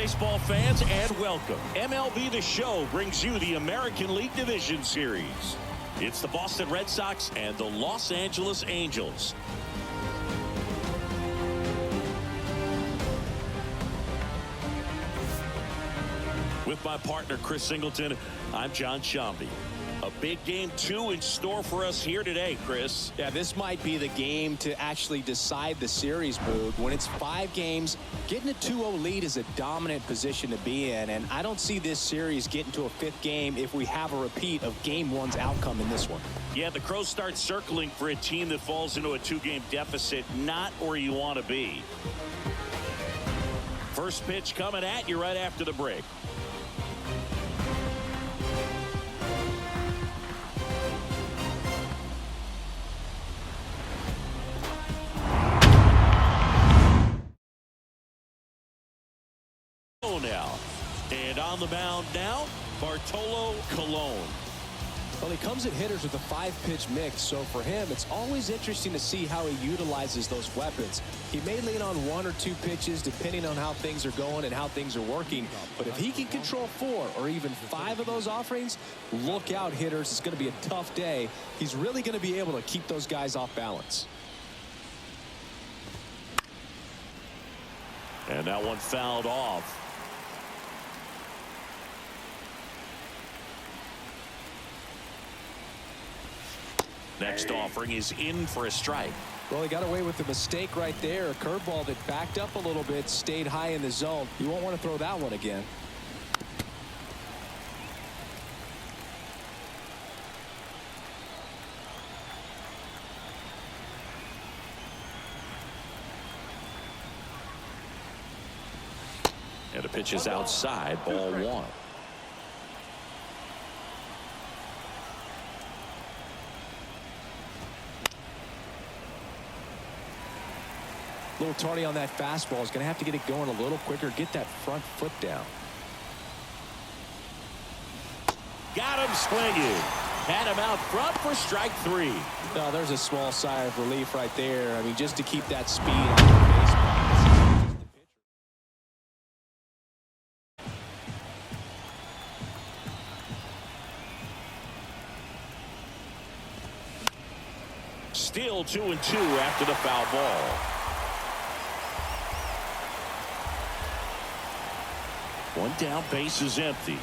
baseball fans, and welcome. MLB The Show brings you the American League Division Series. It's the Boston Red Sox and the Los Angeles Angels. With my partner, Chris Singleton, I'm John Shambi. A big game 2 in store for us here today, Chris. Yeah, this might be the game to actually decide the series, Boog. When it's 5 games, getting a 2-0 lead is a dominant position to be in, and I don't see this series getting to a 5th game if we have a repeat of Game 1's outcome in this one. Yeah, the Crows start circling for a team that falls into a 2-game deficit, not where you want to be. First pitch coming at you right after the break. Now, and on the mound now, Bartolo Colon. Well, he comes at hitters with a 5-pitch mix, so for him, it's always interesting to see how he utilizes those weapons. He may lean on 1 or 2 pitches depending on how things are going and how things are working, but if he can control 4 or even 5 of those offerings, look out, hitters. It's going to be a tough day. He's really going to be able to keep those guys off balance. And that one fouled off. Next offering is in for a strike. Well, he got away with the mistake right there. A curveball that backed up a little bit, stayed high in the zone. You won't want to throw that one again. And the pitch is outside, ball 1. A little tardy on that fastball. He's going to have to get it going a little quicker. Get that front foot down. Got him swinging. Had him out front for strike 3. No, there's a small sigh of relief right there. I mean, just to keep that speed on the baseball. Still 2-2 after the foul ball. One down, base is empty.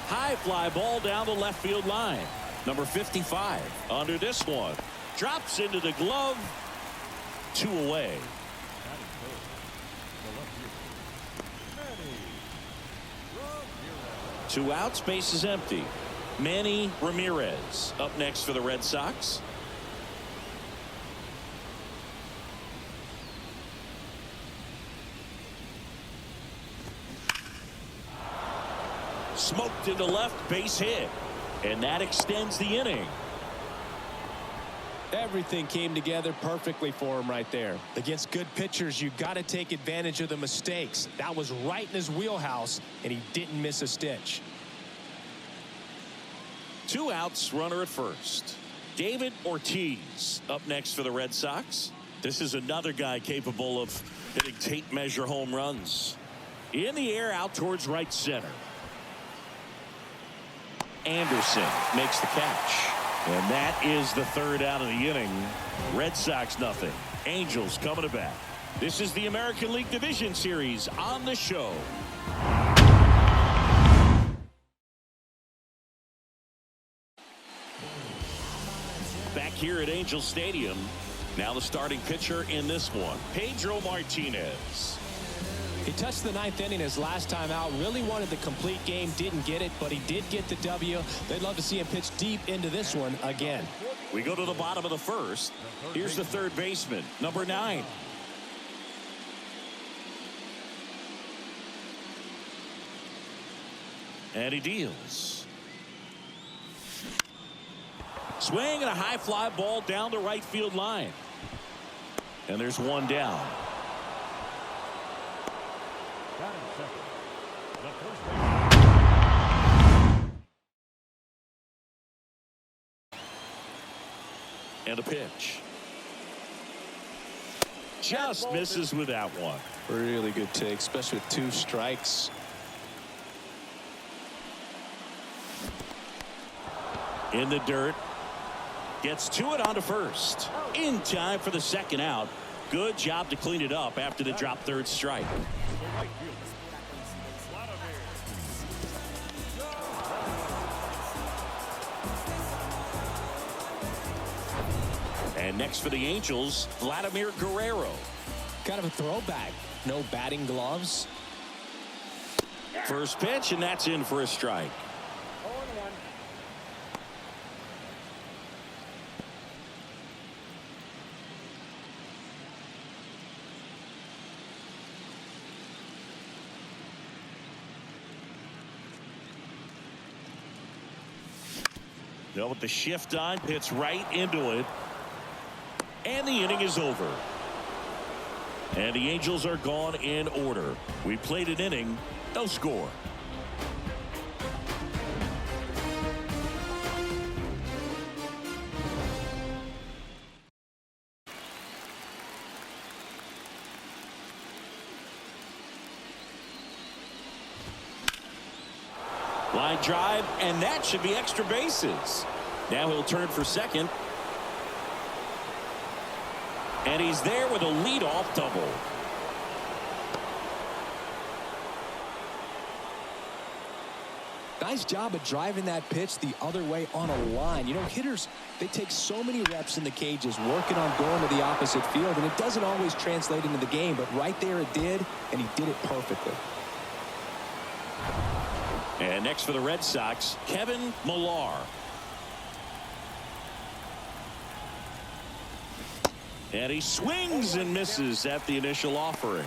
High fly ball down the left field line. Number 55 under this one. Drops into the glove. 2 away. 2 outs, base is empty. Manny Ramirez up next for the Red Sox. Smoked into left, base hit, and that extends the inning. Everything came together perfectly for him right there. Against good pitchers, you got to take advantage of the mistakes. That was right in his wheelhouse, and he didn't miss a stitch. 2 outs, runner at first. David Ortiz up next for the Red Sox. This is another guy capable of hitting tape measure home runs. In the air, out towards right center. Anderson makes the catch. And that is the 3rd out of the inning. Red Sox nothing. Angels coming to bat. This is the American League Division Series on the show. Back here at Angel Stadium. Now the starting pitcher in this one, Pedro Martinez. He touched the 9th inning his last time out. Really wanted the complete game. Didn't get it, but he did get the W. They'd love to see him pitch deep into this one again. We go to the bottom of the 1st. Here's the 3rd baseman, number 9. And he deals. Swing and a high fly ball down the right field line. And there's 1 down. And a pitch. Just misses with that one. Really good take, especially with 2 strikes. In the dirt. Gets to it onto first. In time for the second out. Good job to clean it up after the drop third strike. And next for the Angels, Vladimir Guerrero. Kind of a throwback. No batting gloves. First pitch, and that's in for a strike. Now with the shift on, hits right into it. And the inning is over. And the Angels are gone in order. We played an inning, no score. Line drive, and that should be extra bases. Now he'll turn for second. And he's there with a leadoff double. Nice job of driving that pitch the other way on a line. You know, hitters, they take so many reps in the cages working on going to the opposite field, and it doesn't always translate into the game, but right there it did, and he did it perfectly. And next for the Red Sox, Kevin Millar. And he swings and misses at the initial offering.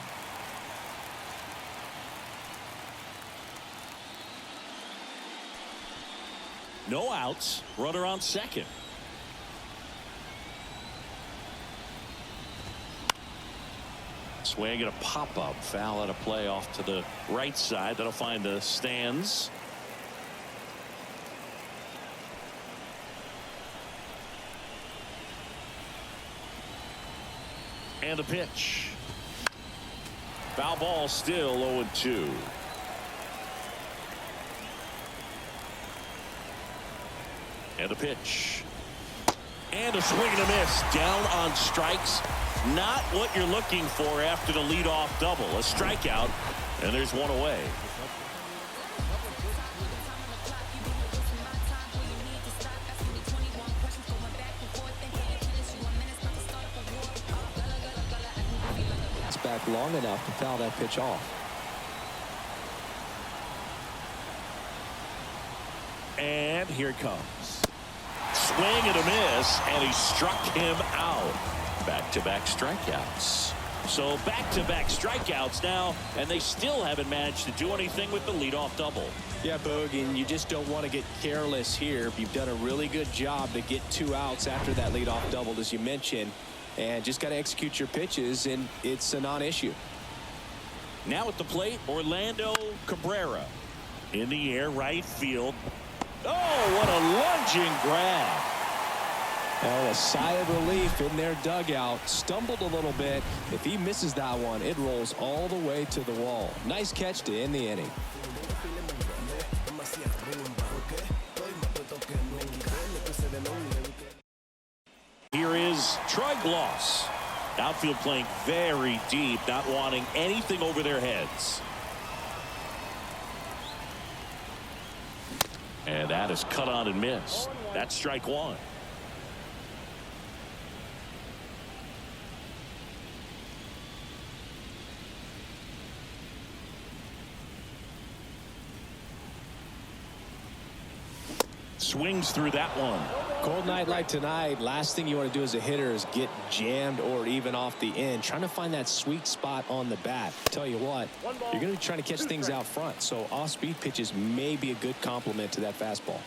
No outs, runner on second. Swing and a pop-up, foul at a play off to the right side. That'll find the stands. And the pitch. Foul ball, still 0-2. And the pitch. And a swing and a miss. Down on strikes. Not what you're looking for after the leadoff double. A strikeout, and there's one away. It's back long enough to foul that pitch off. And here it comes. Swing and a miss, and he struck him out. Back-to-back strikeouts. So back-to-back strikeouts now, and they still haven't managed to do anything with the leadoff double. Yeah, Boog, and you just don't want to get careless here. You've done a really good job to get 2 outs after that leadoff double, as you mentioned, and just got to execute your pitches, and it's a non-issue. Now at the plate, Orlando Cabrera. In the air, right field. Oh, what a lunging grab. Oh, a sigh of relief in their dugout. Stumbled a little bit. If he misses that one, it rolls all the way to the wall. Nice catch to end the inning. Here is Troy Gloss. Outfield playing very deep, not wanting anything over their heads. And that is cut on and missed. That's strike one. Swings through that one. Cold night like tonight, last thing you want to do as a hitter is get jammed or even off the end. Trying to find that sweet spot on the bat. Tell you what, you're going to be trying to catch things out front, so off-speed pitches may be a good complement to that fastball.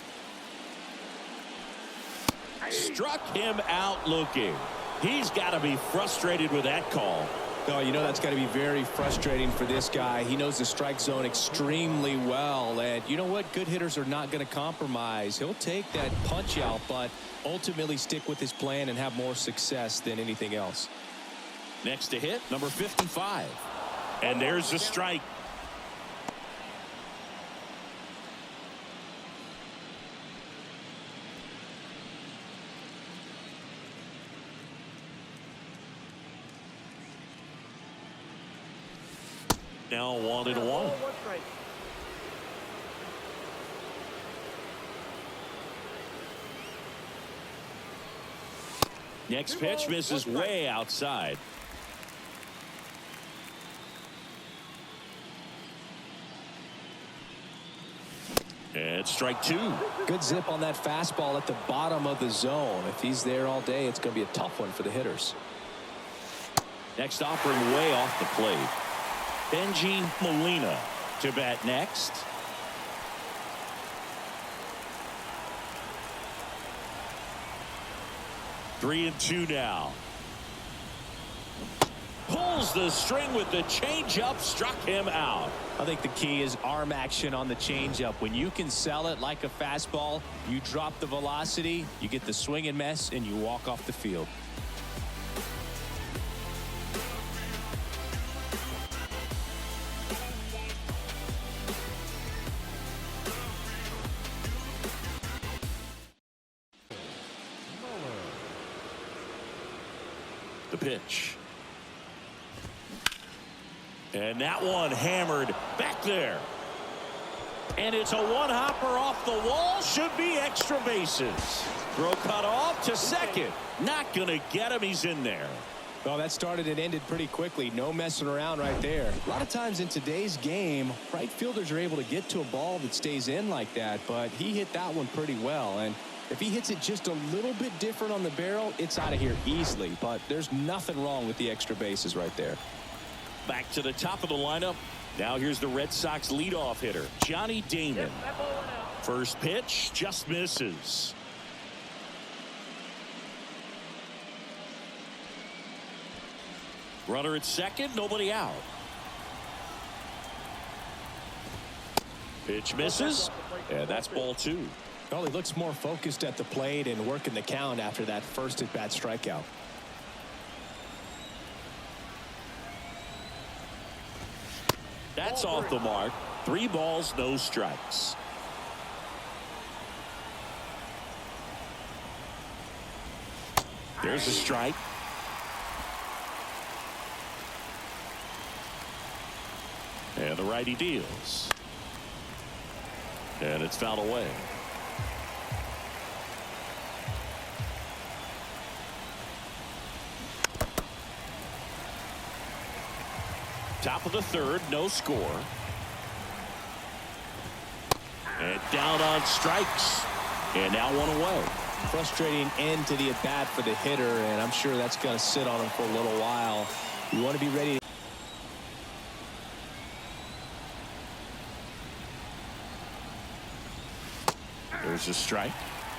Struck him out looking. He's got to be frustrated with that call. Oh, you know that's got to be very frustrating for this guy. He knows the strike zone extremely well, and you know what? Good hitters are not going to compromise. He'll take that punch out, but ultimately stick with his plan and have more success than anything else. Next to hit, number 55. And there's the strike. Now 1-1. Next pitch misses way outside. And strike two. Good zip on that fastball at the bottom of the zone. If he's there all day, it's going to be a tough one for the hitters. Next offering way off the plate. Benji Molina to bat next. Three and two now. Pulls the string with the changeup, struck him out. I think the key is arm action on the changeup. When you can sell it like a fastball, you drop the velocity, you get the swing and miss, and you walk off the field. The pitch. And that one hammered back there. And it's a one-hopper off the wall. Should be extra bases. Throw cut off to second. Not going to get him. He's in there. Well, that started and ended pretty quickly. No messing around right there. A lot of times in today's game, right fielders are able to get to a ball that stays in like that, but he hit that one pretty well. And if he hits it just a little bit different on the barrel, it's out of here easily. But there's nothing wrong with the extra bases right there. Back to the top of the lineup. Now here's the Red Sox leadoff hitter, Johnny Damon. First pitch just misses. Runner at second, nobody out. Pitch misses, and that's ball two. Well, he looks more focused at the plate and working the count after that first at-bat strikeout. That's off the mark. 3 balls, no strikes. There's a strike. And the righty deals. And it's fouled away. Top of the third, no score. And down on strikes. And now one away. Frustrating end to the at-bat for the hitter, and I'm sure that's going to sit on him for a little while. You want to be ready. There's a strike.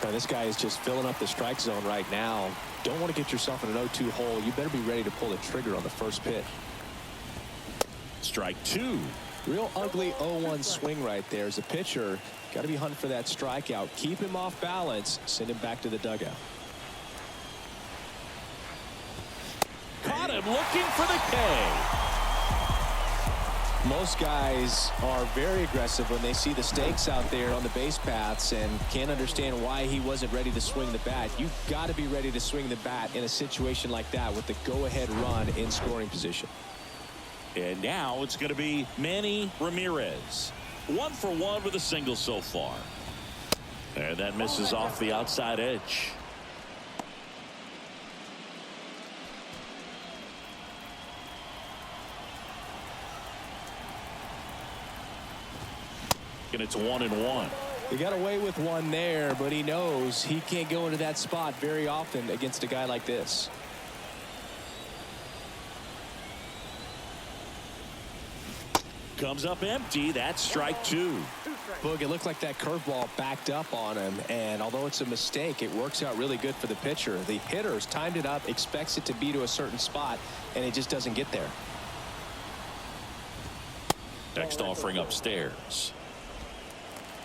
Now, this guy is just filling up the strike zone right now. Don't want to get yourself in an 0-2 hole. You better be ready to pull the trigger on the first pitch. Strike two. Real ugly 0-1 swing right there. As a pitcher, got to be hunting for that strikeout. Keep him off balance. Send him back to the dugout. Caught him looking for the K. Most guys are very aggressive when they see the stakes out there on the base paths and can't understand why he wasn't ready to swing the bat. You've got to be ready to swing the bat in a situation like that with the go-ahead run in scoring position. And now it's going to be Manny Ramirez. 1 for 1 with a single so far. And that misses off the outside edge. And it's 1-1. He got away with one there, but he knows he can't go into that spot very often against a guy like this. Comes up empty. That's strike two. Boog, it looked like that curveball backed up on him, and although it's a mistake, it works out really good for the pitcher. The hitter's timed it up, expects it to be to a certain spot, and it just doesn't get there. Next offering upstairs.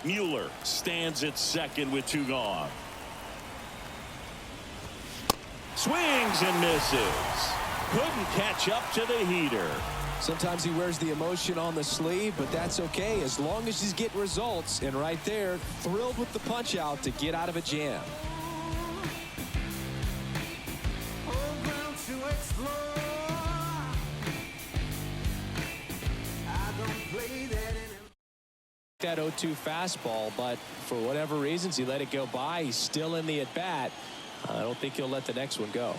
Mueller stands at second with 2 gone. Swings and misses. Couldn't catch up to the heater. Sometimes he wears the emotion on the sleeve, but that's okay as long as he's getting results. And right there, thrilled with the punch out to get out of a jam. That 0-2 fastball, but for whatever reasons he let it go by. He's still in the at bat. I don't think he'll let the next one go.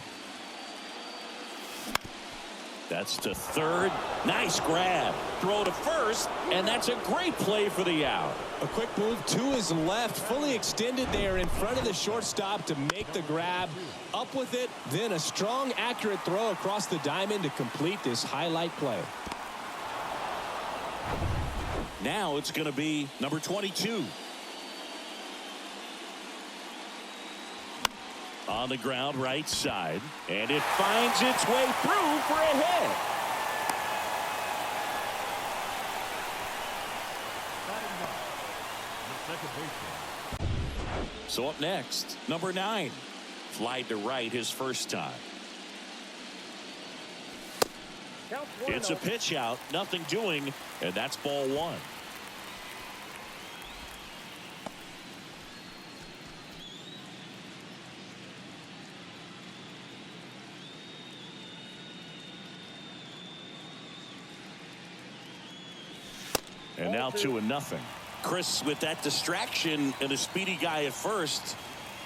That's to third. Nice grab. Throw to first, and that's a great play for the out. A quick move to his left, fully extended there in front of the shortstop to make the grab. Up with it, then a strong, accurate throw across the diamond to complete this highlight play. Now it's going to be number 22. On the ground, right side, and it finds its way through for a hit. So up next, number 9. Fly to right his first time. It's a pitch out, nothing doing, and that's ball 1. And now 2-0. Chris, with that distraction and a speedy guy at first,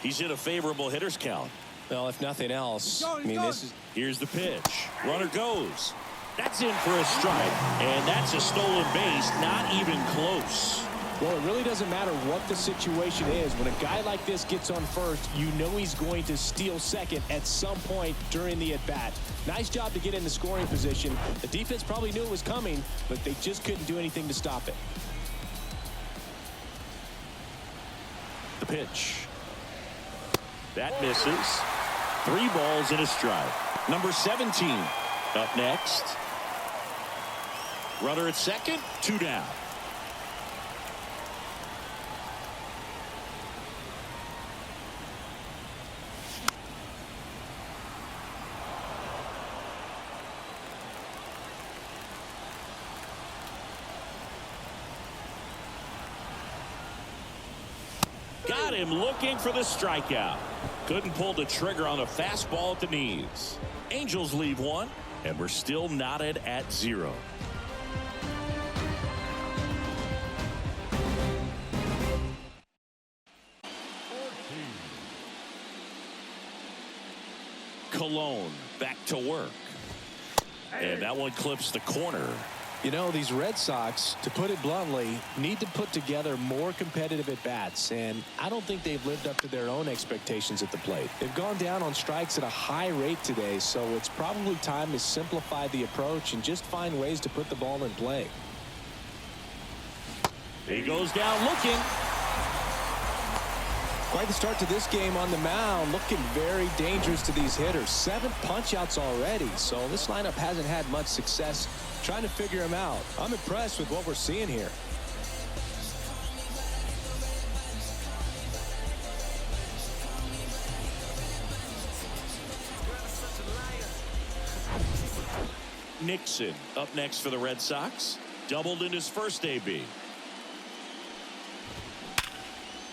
he's in a favorable hitter's count. Well, if nothing else, I mean, this is... Here's the pitch. Runner goes. That's in for a strike, and that's a stolen base, not even close. Well, it really doesn't matter what the situation is. When a guy like this gets on first, you know he's going to steal second at some point during the at-bat. Nice job to get in the scoring position. The defense probably knew it was coming, but they just couldn't do anything to stop it. The pitch. That misses. 3 balls and a strike. Number 17 up next. Runner at second, 2 down. Got him looking for the strikeout. Couldn't pull the trigger on a fastball at the knees. Angels leave 1, and we're still knotted at 0. Cologne back to work. And that one clips the corner. You know, these Red Sox, to put it bluntly, need to put together more competitive at-bats, and I don't think they've lived up to their own expectations at the plate. They've gone down on strikes at a high rate today, so it's probably time to simplify the approach and just find ways to put the ball in play. He goes down looking. Quite the start to this game on the mound, looking very dangerous to these hitters. 7 punch-outs already, so this lineup hasn't had much success trying to figure him out. I'm impressed with what we're seeing here. Nixon up next for the Red Sox. Doubled in his first AB.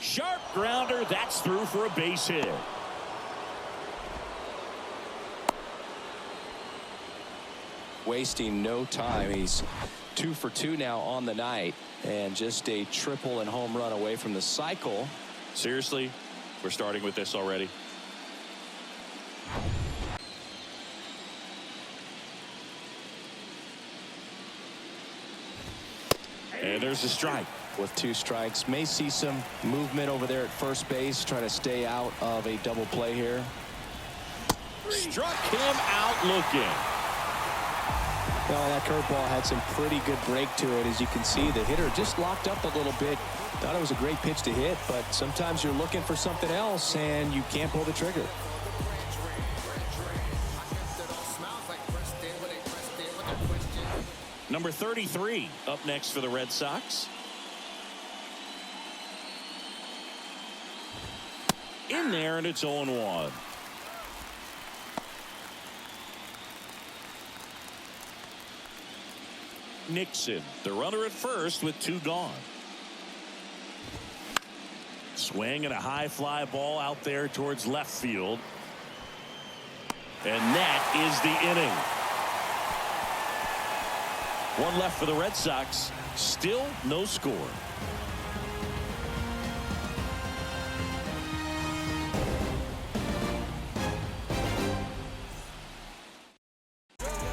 Sharp grounder. That's through for a base hit. Wasting no time. He's 2 for 2 now on the night, and just a triple and home run away from the cycle. Seriously, we're starting with this already. And there's a strike. With 2 strikes, may see some movement over there at first base, trying to stay out of a double play here. Struck him out looking. Well, that curveball had some pretty good break to it. As you can see, the hitter just locked up a little bit. Thought it was a great pitch to hit, but sometimes you're looking for something else and you can't pull the trigger. Number 33 up next for the Red Sox. In there, and it's 0-1. Nixon, the runner at first with 2 gone. Swing and a high fly ball out there towards left field. And that is the inning. 1 left for the Red Sox. Still no score.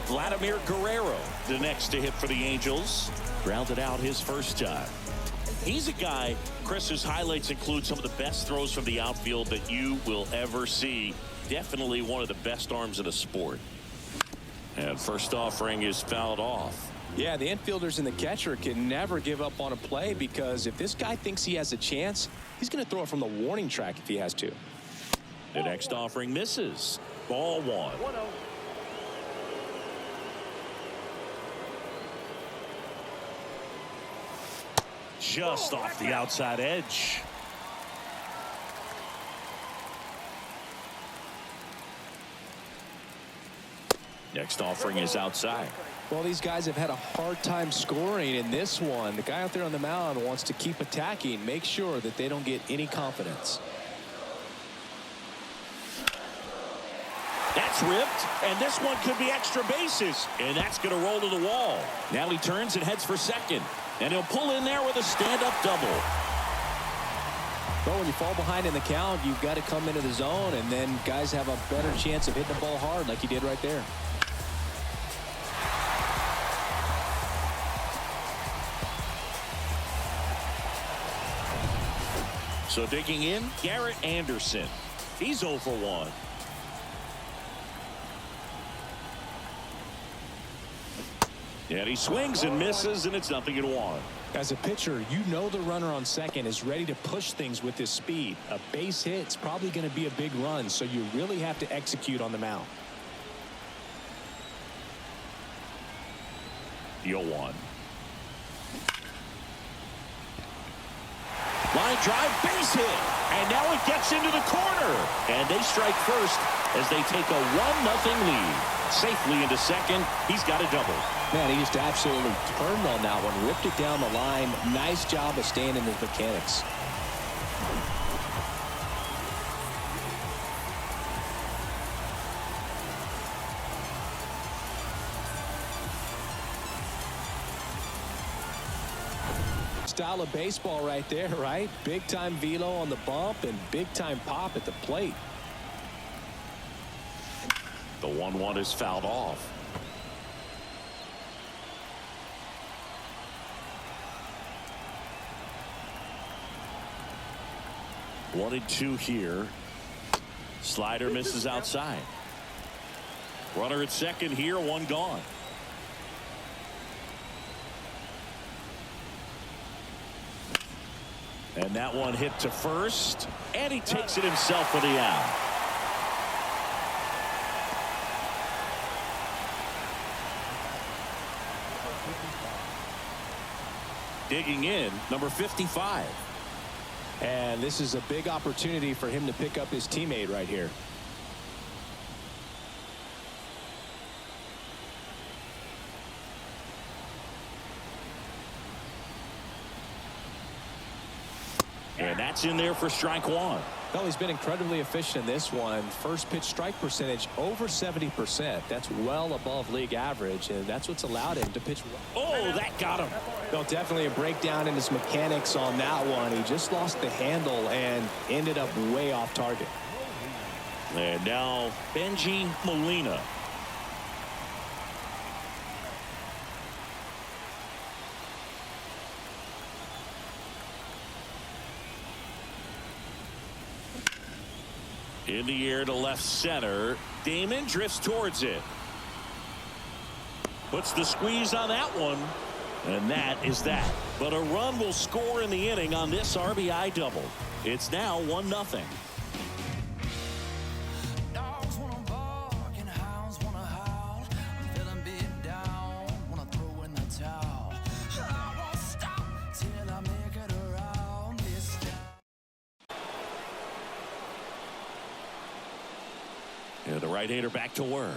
Vladimir Guerrero, the next to hit for the Angels. Grounded out his first time. He's a guy, Chris's highlights include some of the best throws from the outfield that you will ever see. Definitely one of the best arms in the sport. And first offering is fouled off. Yeah, the infielders and the catcher can never give up on a play, because if this guy thinks he has a chance, he's going to throw it from the warning track if he has to. The next offering misses. Ball 1. Just off the outside edge. Next offering is outside. Well, these guys have had a hard time scoring in this one. The guy out there on the mound wants to keep attacking, make sure that they don't get any confidence. That's ripped, and this one could be extra bases, and that's going to roll to the wall. Now he turns and heads for second, and he'll pull in there with a stand-up double. Well, when you fall behind in the count, you've got to come into the zone, and then guys have a better chance of hitting the ball hard like he did right there. So digging in, Garrett Anderson. He's 0 for 1. And he swings and misses, and it's 0-1. As a pitcher, you know the runner on second is ready to push things with his speed. A base hit's probably going to be a big run, so you really have to execute on the mound. 0-1. Line drive, base hit, and now it gets into the corner, and they strike first as they take a 1-0 lead. Safely into second. He's got a double. Man, he just absolutely turned on that one, ripped it down the line. Nice job of staying in his mechanics. Style of baseball right there, right? Big time velo on the bump and big time pop at the plate. The 1-1 is fouled off. One and 2 here. Slider misses outside. Runner at second here, 1 gone. And that one hit to first, and he takes it himself for the out. Digging in, number 55. And this is a big opportunity for him to pick up his teammate right here. And that's in there for strike 1. Well, he's been incredibly efficient in this one. First pitch strike percentage over 70%. That's well above league average, and that's what's allowed him to pitch well. Oh, that got him. Well, definitely a breakdown in his mechanics on that one. He just lost the handle and ended up way off target. And now Benji Molina. In the air to left center. Damon drifts towards it. Puts the squeeze on that one. And that is that. But a run will score in the inning on this RBI double. It's now 1-0. And the right-hander back to work.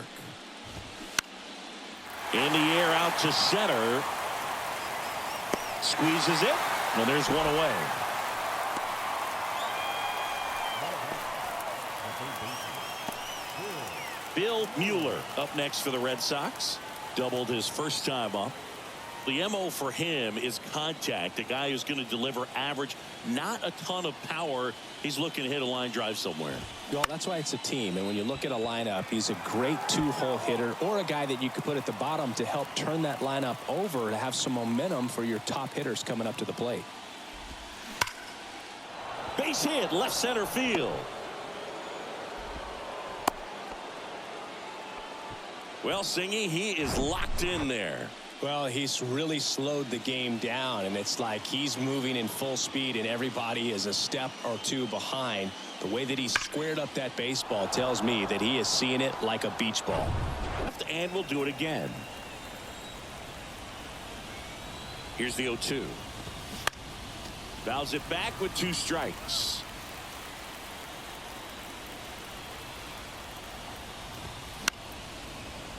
In the air out to center. squeezes it, and there's one away. Bill Mueller up next for the Red Sox. Doubled his first time up. The MO for him is contact. A guy who's going to deliver average, not a ton of power. He's looking to hit a line drive somewhere. Well, that's why it's a team. And when you look at a lineup, he's a great two-hole hitter or a guy that you could put at the bottom to help turn that lineup over to have some momentum for your top hitters coming up to the plate. Base hit, left center field. Well, Singy, he is locked in there. Well, he's really slowed the game down, and it's like he's moving in full speed, and everybody is a step or two behind. The way that he squared up that baseball tells me that he is seeing it like a beach ball. And we'll do it again. Here's the 0-2. Fouls it back with 2 strikes.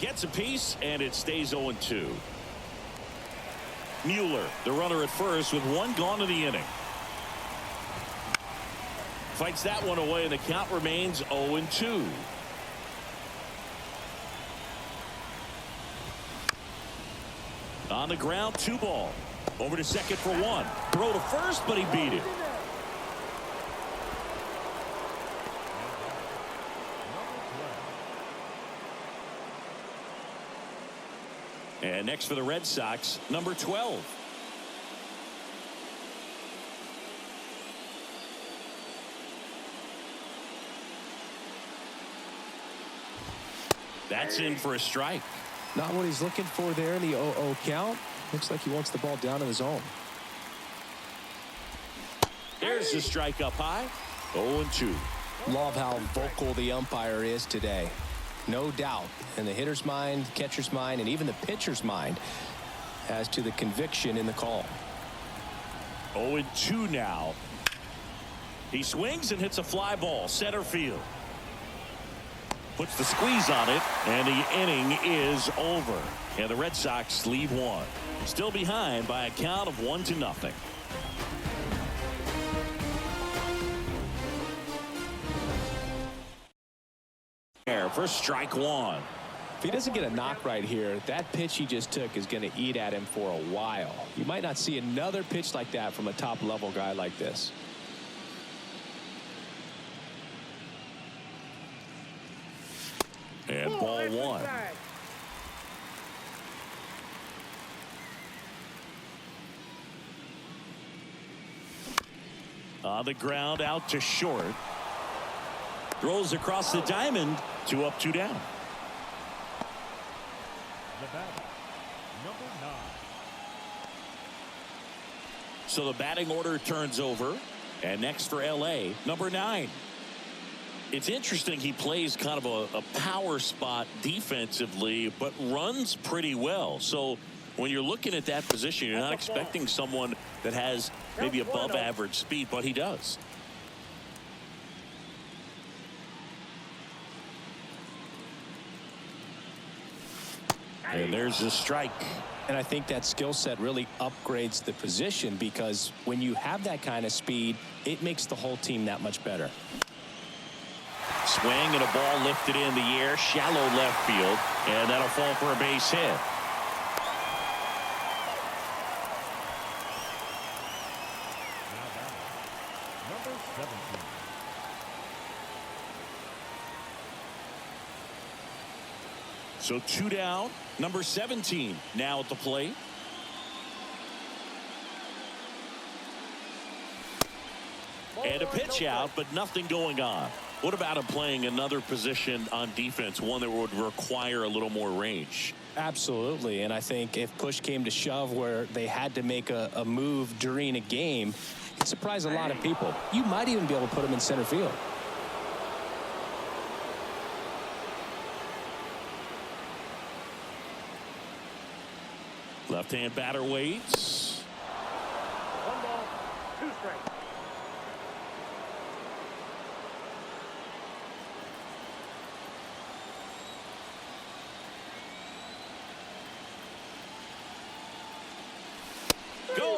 Gets a piece, and it stays 0-2. Mueller, the runner at first, with 1 gone in the inning. Fights that one away, and the count remains 0-2. On the ground, 2 ball. Over to second for 1. Throw to first, but he beat it. And next for the Red Sox, number 12. That's in for a strike. Not what he's looking for there in the 0-0 count. Looks like he wants the ball down in the zone. There's the strike up high. 0-2. Love how vocal the umpire is today. No doubt in the hitter's mind, catcher's mind, and even the pitcher's mind as to the conviction in the call. 0-2 now. He swings and hits a fly ball center field. Puts the squeeze on it, and the inning is over. And the Red Sox lead 1. Still behind by a count of 1-0. For strike 1. If he doesn't get a knock right here, that pitch he just took is going to eat at him for a while. You might not see another pitch like that from a top level guy like this. And ball 1. On the ground, out to short. Throws across the diamond. 2 up, 2 down. The batter, number 9. So the batting order turns over. And next for LA, number 9. It's interesting, he plays kind of a power spot defensively, but runs pretty well. So when you're looking at that position, you're not expecting someone that has maybe above average speed, but he does. And there's a strike. And I think that skill set really upgrades the position, because when you have that kind of speed, it makes the whole team that much better. Swing and a ball lifted in the air, shallow left field, and that'll fall for a base hit. Number 17. So 2 down. Number 17 now at the plate. And a pitch out, but nothing going on. What about him playing another position on defense, one that would require a little more range? Absolutely. And I think if push came to shove where they had to make a move during a game, it surprised a lot of people. You might even be able to put him in center field. Left-hand batter waits. 1 ball, 2 strikes.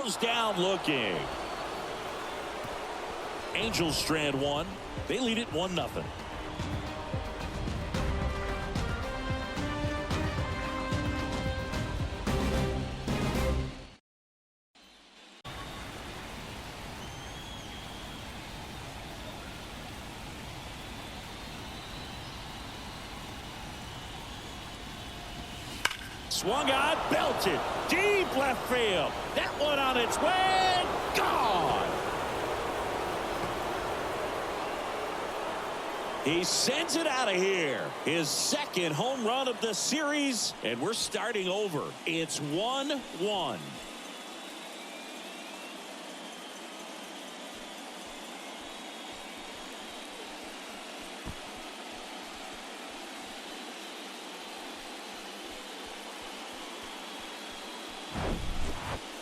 goes down looking. Angels strand one. They lead it 1-0. Swung on, belted, deep left field. That one on its way, gone. He sends it out of here. His second home run of the series, and we're starting over. It's 1-1.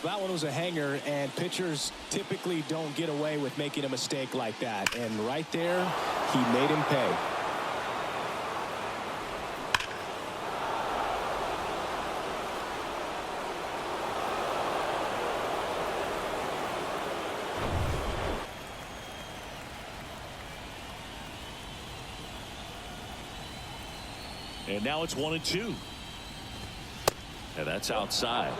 That one was a hanger, and pitchers typically don't get away with making a mistake like that. And right there, he made him pay. And now it's 1-2. And that's outside.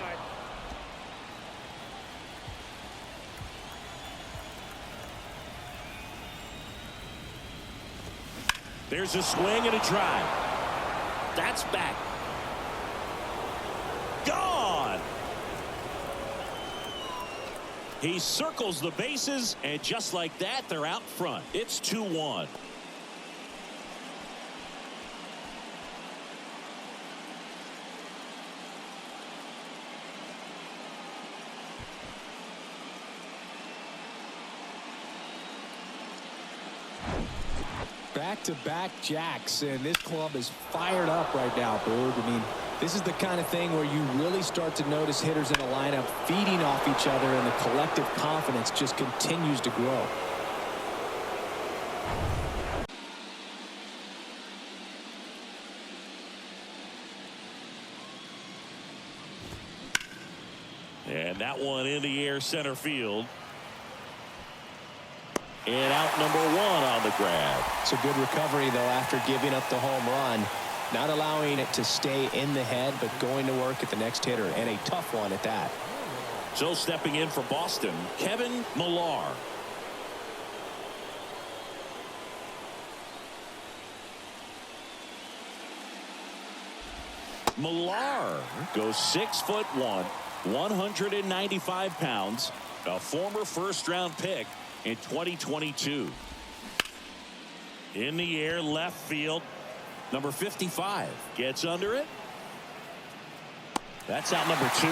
There's a swing and a drive. That's back. Gone. He circles the bases, and just like that, they're out front. It's 2-1. Back-to-back jacks, and this club is fired up right now, Boog. I mean, this is the kind of thing where you really start to notice hitters in a lineup feeding off each other, and the collective confidence just continues to grow. And that one in the air center field. And out number one on the grab. It's a good recovery, though, after giving up the home run. Not allowing it to stay in the head, but going to work at the next hitter, and a tough one at that. So stepping in for Boston, Kevin Millar. Millar goes 6'1", 195 pounds, a former first-round pick in 2022. In the air, left field, number 55 gets under it. That's out number 2.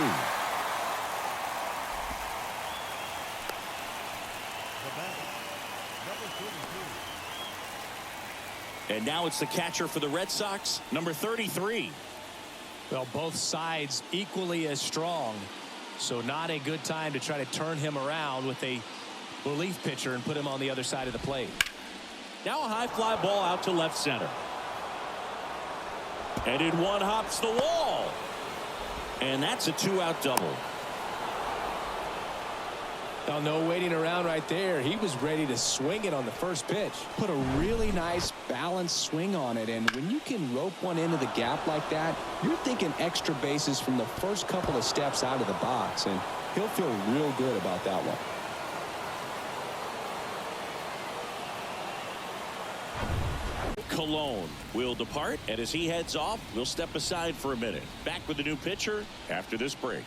And now it's the catcher for the Red Sox, number 33. Well, both sides equally as strong, so not a good time to try to turn him around with a relief pitcher and put him on the other side of the plate. Now a high fly ball out to left center. And in one hops the wall. And that's a 2-out double. Now, no waiting around right there. He was ready to swing it on the first pitch. Put a really nice balanced swing on it, and when you can rope one into the gap like that, you're thinking extra bases from the first couple of steps out of the box, and he'll feel real good about that one. Cologne will depart, and as he heads off, we'll step aside for a minute. Back with the new pitcher after this break.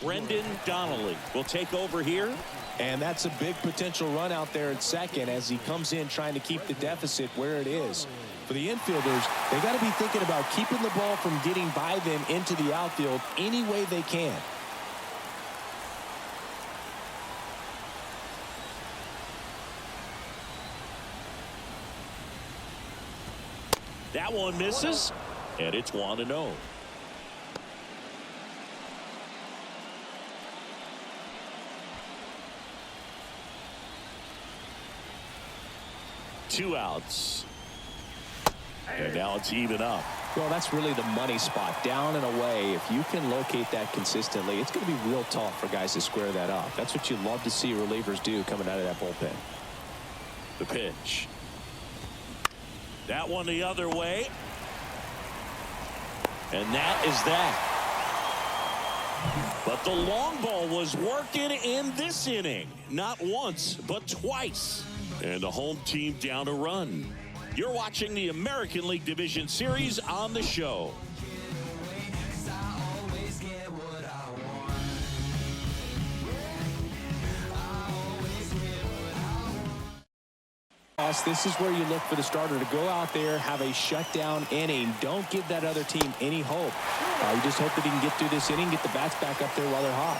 Brendan Donnelly will take over here. And that's a big potential run out there at second as he comes in trying to keep the deficit where it is. For the infielders, they got to be thinking about keeping the ball from getting by them into the outfield any way they can. That one misses, and it's 1-0. Two outs. And now it's even up. Well, that's really the money spot, down and away. If you can locate that consistently, it's going to be real tough for guys to square that up. That's what you love to see relievers do coming out of that bullpen. The pitch. That one the other way. And that is that. But the long ball was working in this inning. Not once, but twice. And the home team down a run. You're watching the American League Division Series on the show. This is where you look for the starter to go out there, have a shutdown inning. Don't give that other team any hope. You just hope that he can get through this inning, get the bats back up there while they're hot.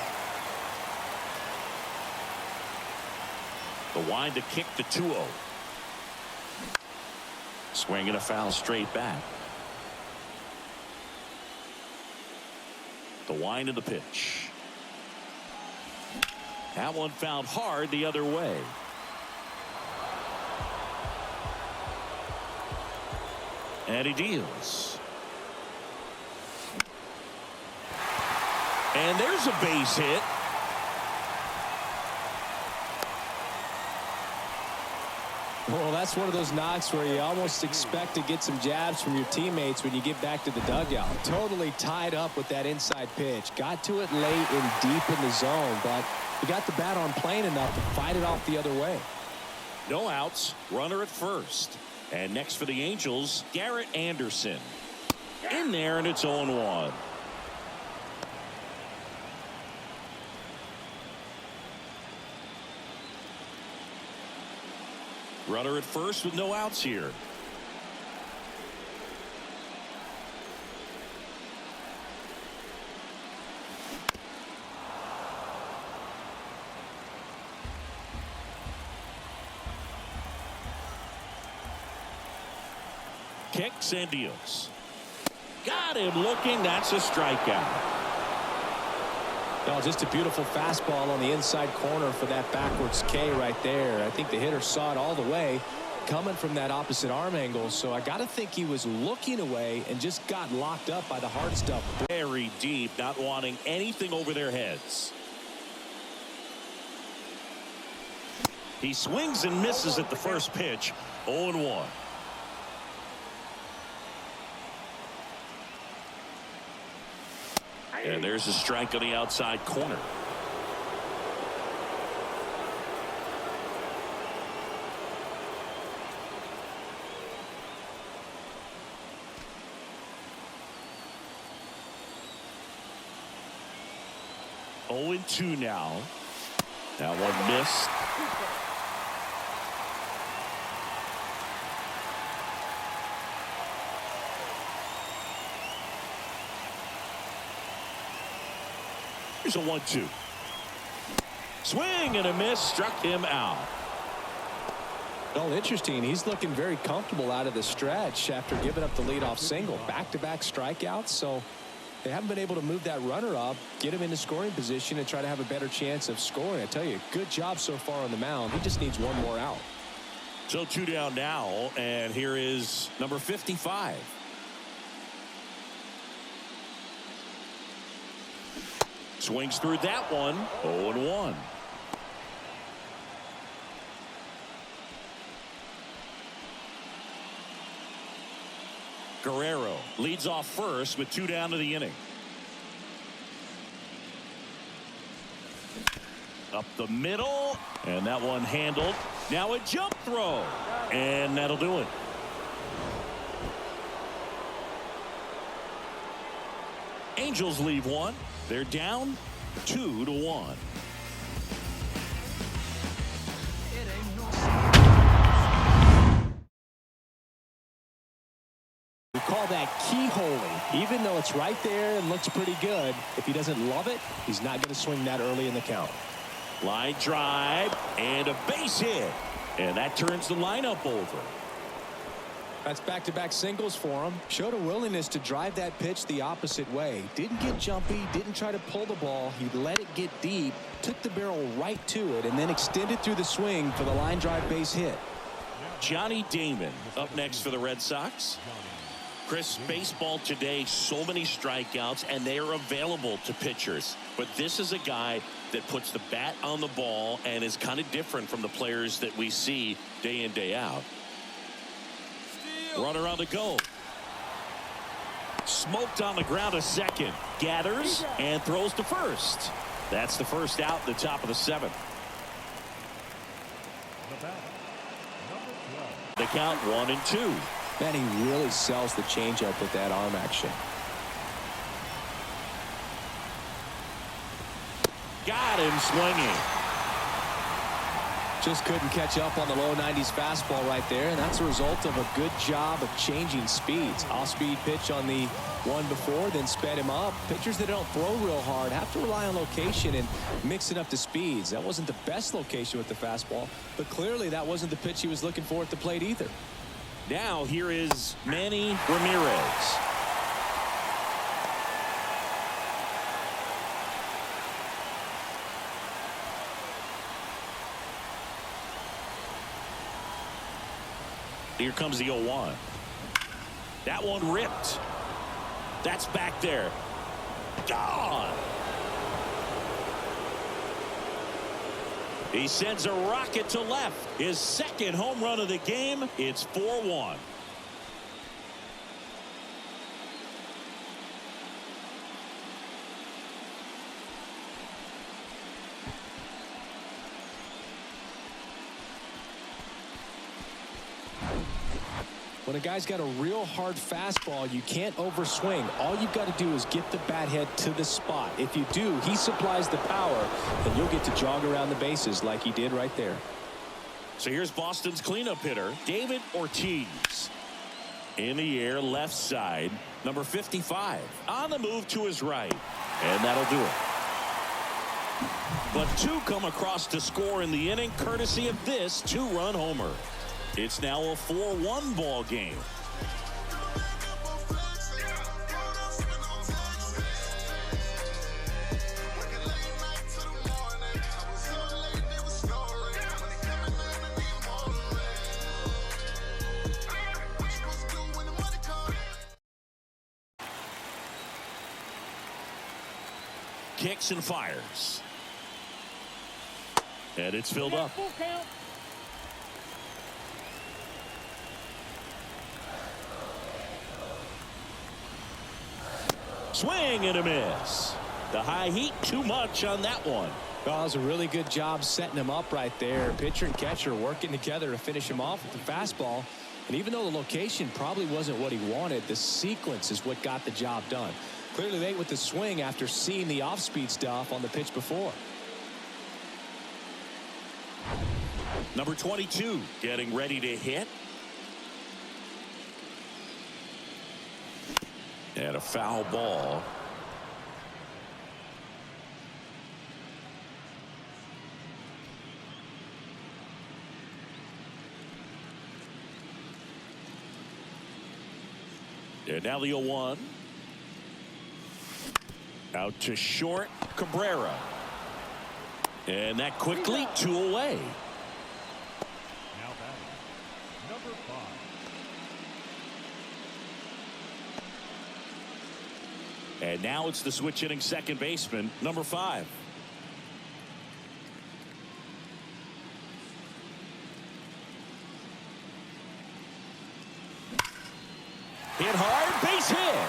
The wind to kick the 2-0. Swing and a foul straight back. The wind of the pitch. That one fouled hard the other way. And he deals. And there's a base hit. Well, that's one of those knocks where you almost expect to get some jabs from your teammates when you get back to the dugout. Totally tied up with that inside pitch. Got to it late and deep in the zone, but he got the bat on plane enough to fight it off the other way. No outs. Runner at first. And next for the Angels, Garrett Anderson. In there, and it's 0-1. Runner at first with no outs here. Kicks and deals. Got him looking. That's a strikeout. Well, just a beautiful fastball on the inside corner for that backwards K right there. I think the hitter saw it all the way coming from that opposite arm angle. So I got to think he was looking away and just got locked up by the hard stuff. Very deep, not wanting anything over their heads. He swings and misses at the first pitch. 0-1. And there's a strike on the outside corner. Oh, 0-2 now. That one missed. Here's a 1-2. Swing and a miss, struck him out. Well, interesting. He's looking very comfortable out of the stretch after giving up the leadoff single. Back-to-back strikeouts, so they haven't been able to move that runner up, get him into scoring position, and try to have a better chance of scoring. I tell you, good job so far on the mound. He just needs one more out. So 2 down now, and here is number 55. Swings through that one. 0-1. Guerrero leads off first with 2 down to the inning. Up the middle, and that one handled. Now a jump throw, and that'll do it. Angels leave one. They're down 2-1. We call that keyholing. Even though it's right there and looks pretty good, if he doesn't love it, he's not going to swing that early in the count. Line drive and a base hit, and that turns the lineup over. That's back-to-back singles for him. Showed a willingness to drive that pitch the opposite way. Didn't get jumpy, didn't try to pull the ball. He let it get deep, took the barrel right to it, and then extended through the swing for the line drive base hit. Johnny Damon up next for the Red Sox. Chris, baseball today, so many strikeouts, and they are available to pitchers. But this is a guy that puts the bat on the ball and is kind of different from the players that we see day in, day out. Runner on the go. Smoked on the ground a second. Gathers and throws to first. That's the first out in the top of the seventh. The count 1-2. Man, he really sells the changeup with that arm action. Got him swinging. Just couldn't catch up on the low 90s fastball right there, and that's a result of a good job of changing speeds. Off-speed pitch on the one before, then sped him up. Pitchers that don't throw real hard have to rely on location and mix it up to speeds. That wasn't the best location with the fastball, but clearly that wasn't the pitch he was looking for at the plate either. Now here is Manny Ramirez. Here comes the 0-1. That one ripped. That's back there. Gone. He sends a rocket to left. His second home run of the game. It's 4-1. When a guy's got a real hard fastball, you can't overswing. All you've got to do is get the bat head to the spot. If you do, he supplies the power, and you'll get to jog around the bases like he did right there. So here's Boston's cleanup hitter, David Ortiz. In the air, left side, number 55. On the move to his right, and that'll do it. But two come across to score in the inning, courtesy of this two-run homer. It's now a 4-1 ball game. Kicks and fires. And it's filled up. Swing and a miss. The high heat, too much on that one. Well, that was a really good job setting him up right there. Pitcher and catcher working together to finish him off with the fastball. And even though the location probably wasn't what he wanted, the sequence is what got the job done. Clearly late with the swing after seeing the off-speed stuff on the pitch before. Number 22 getting ready to hit. And a foul ball. And now the 0-1. Out to short, Cabrera. And that quickly, two away. Now batting, number 5. And now it's the switch hitting second baseman, number 5. Hit hard, base hit.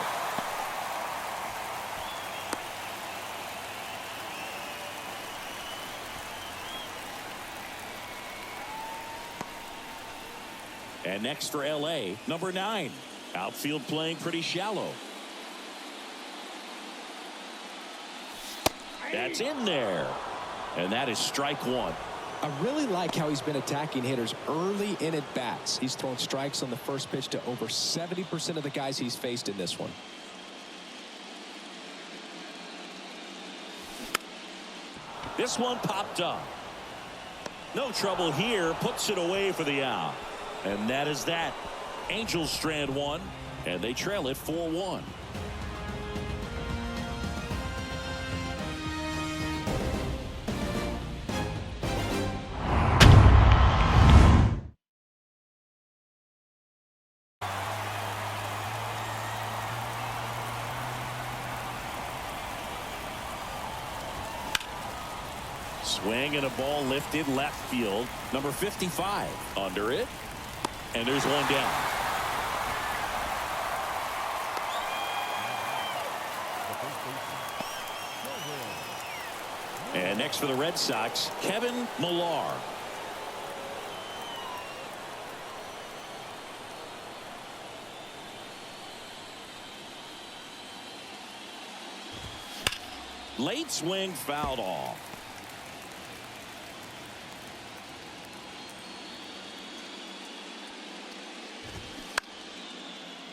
And next for LA, number 9. Outfield playing pretty shallow. That's in there. And that is strike one. I really like how he's been attacking hitters early in at bats. He's thrown strikes on the first pitch to over 70% of the guys he's faced in this one. This one popped up. No trouble here. Puts it away for the out. And that is that. Angels strand one, and they trail it 4-1. Swing and a ball lifted left field. Number 55 under it. And there's one down. And next for the Red Sox, Kevin Millar. Late swing fouled off.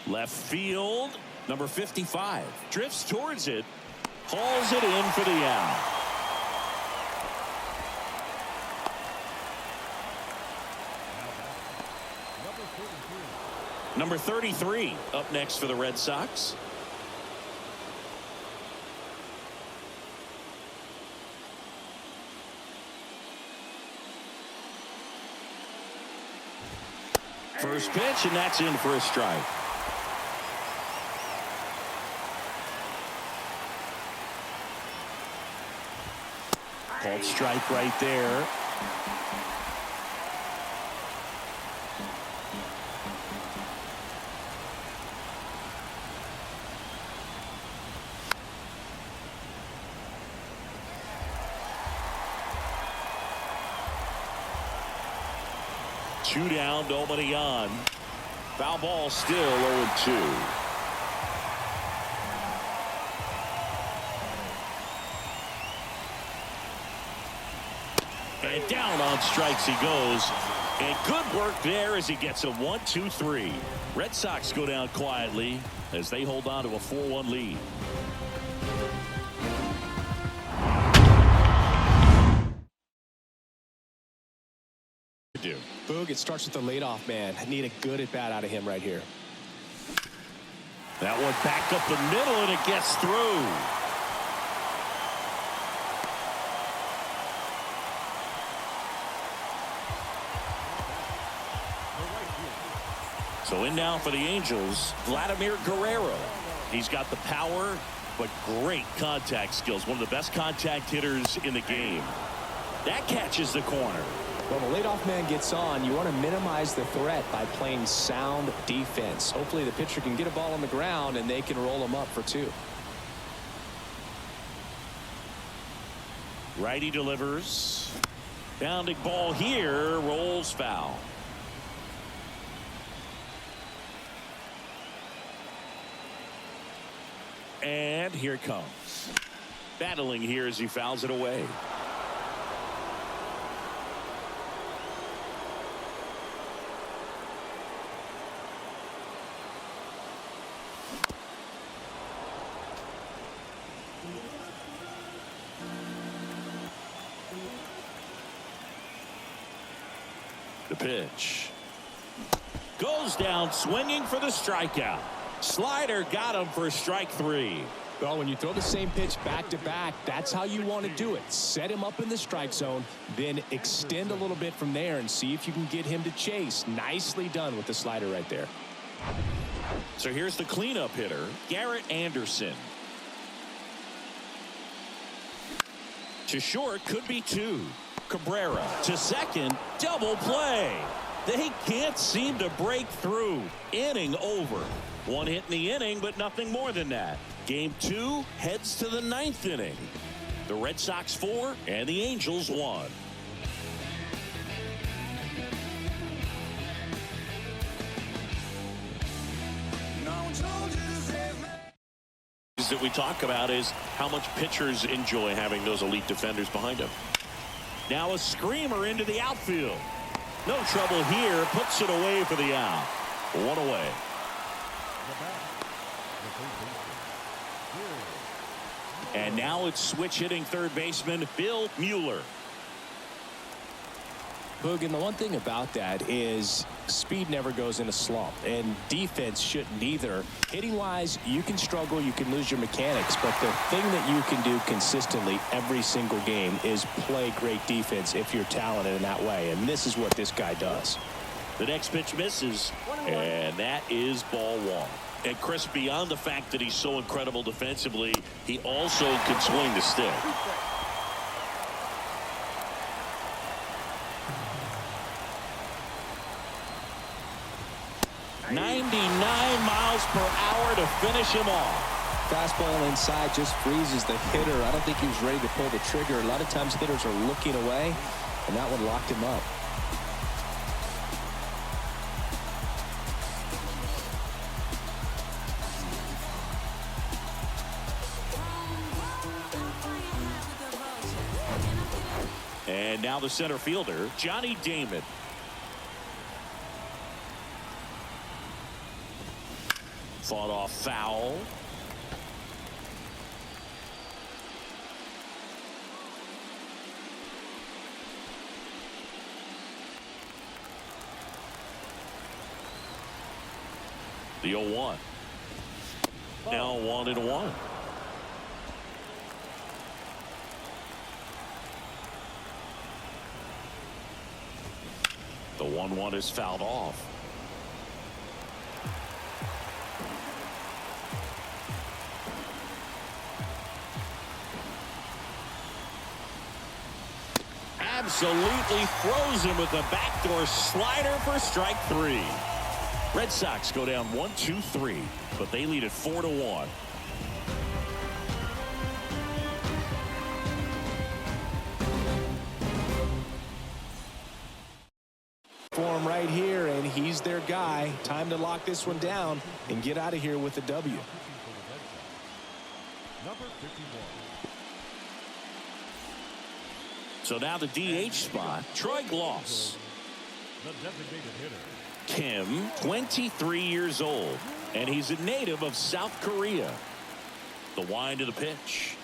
Left field, number 55 drifts towards it, hauls it in for the out. Number 33 up next for the Red Sox. First pitch, and that's in for a strike. Called strike right there. Two down, nobody on. Foul ball, still 0-2. And down on strikes he goes. And good work there as he gets a 1-2-3. Red Sox go down quietly as they hold on to a 4-1 lead. Boog, it starts with the leadoff man. Need a good at bat out of him right here. That one back up the middle, and it gets through. So in now for the Angels, Vladimir Guerrero. He's got the power, but great contact skills. One of the best contact hitters in the game. That catches the corner. When the leadoff man gets on, you want to minimize the threat by playing sound defense. Hopefully the pitcher can get a ball on the ground and they can roll him up for two. Righty delivers. Bounding ball here, rolls foul. And here it comes. Battling here as he fouls it away. The pitch goes down swinging for the strikeout. Slider got him for strike three. Well, when you throw the same pitch back to back, that's how you want to do it. Set him up in the strike zone, then extend a little bit from there and see if you can get him to chase. Nicely done with the slider right there. So here's the cleanup hitter, Garrett Anderson. To short, could be two. Cabrera to second, double play. They can't seem to break through. Inning over. One hit in the inning, but nothing more than that. Game two heads to the ninth inning. The Red Sox 4 and the Angels 1. That we talk about is how much pitchers enjoy having those elite defenders behind them. Now a screamer into the outfield. No trouble here. Puts it away for the out. One away. And now it's switch hitting third baseman Bill Mueller. Boog, and the one thing about that is speed never goes in a slump, and defense shouldn't either. Hitting wise, you can struggle, you can lose your mechanics, but the thing that you can do consistently every single game is play great defense if you're talented in that way, and this is what this guy does. The next pitch misses, and that is ball one. And Chris, beyond the fact that he's so incredible defensively, he also can swing the stick. 99 miles per hour to finish him off. Fastball inside just freezes the hitter. I don't think he was ready to pull the trigger. A lot of times hitters are looking away, and that one locked him up. And now the center fielder, Johnny Damon. Fought off foul. The 0-1. Now 1-1. The 1-1 is fouled off. Absolutely throws him with a backdoor slider for strike 3. Red Sox go down 1-2-3, but they lead it 4-1. For him right here, and he's their guy. Time to lock this one down and get out of here with a W. Number 51. So now the DH spot, Troy Gloss. The designated hitter. Kim, 23 years old, and he's a native of South Korea. The wind of the pitch.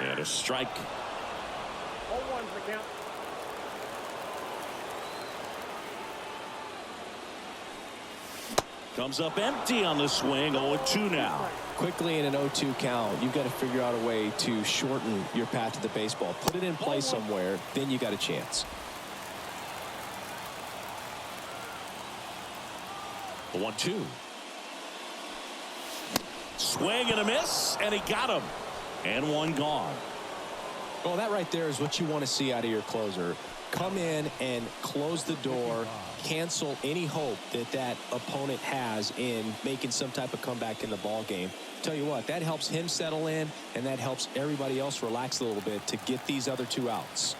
And a strike. 0-1 for count. Comes up empty on the swing. 0-2 now. Quickly in an 0-2 count, you've got to figure out a way to shorten your path to the baseball. Put it in play somewhere, then you got a chance. The 1-2. Swing and a miss, and he got him. And one gone. Well, that right there is what you want to see out of your closer. Come in and close the door, cancel any hope that that opponent has in making some type of comeback in the ball game. Tell you what, that helps him settle in, and that helps everybody else relax a little bit to get these other 2 outs.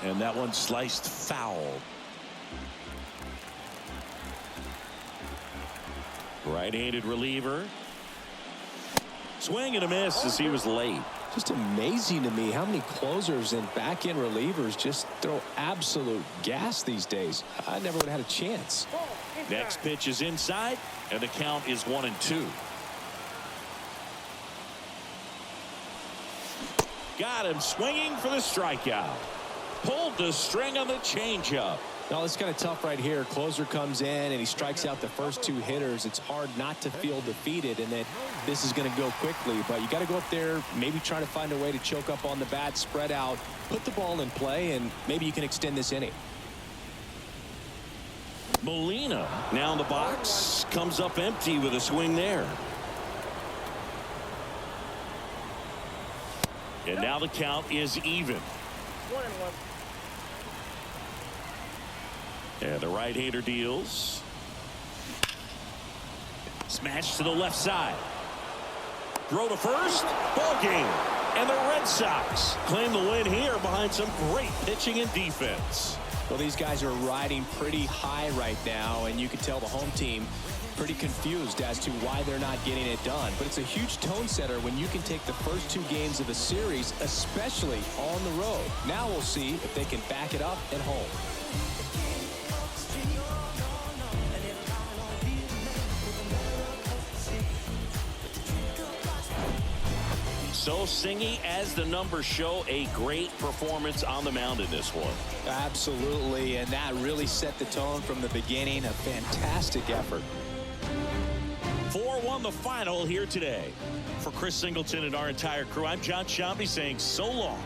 And that one sliced foul. Right-handed reliever. Swing and a miss as he was late. Just amazing to me how many closers and back-end relievers just throw absolute gas these days. I never would have had a chance. Next pitch is inside, and the count is 1-2. Got him swinging for the strikeout. Pulled the string on the changeup. Now, it's kind of tough right here. Closer comes in and he strikes out the first 2 hitters. It's hard not to feel defeated and that this is going to go quickly. But you got to go up there, maybe try to find a way to choke up on the bat, spread out, put the ball in play, and maybe you can extend this inning. Molina now in the box, comes up empty with a swing there. And now the count is even. 1-1. And the right-hander deals. Smash to the left side. Throw to first. Ball game. And the Red Sox claim the win here behind some great pitching and defense. Well, these guys are riding pretty high right now, and you can tell the home team pretty confused as to why they're not getting it done. But it's a huge tone setter when you can take the first 2 games of a series, especially on the road. Now we'll see if they can back it up at home. So Singy, as the numbers show, a great performance on the mound in this one. Absolutely, and that really set the tone from the beginning. A fantastic effort. 4-1 the final here today. For Chris Singleton and our entire crew, I'm John Shambi saying so long.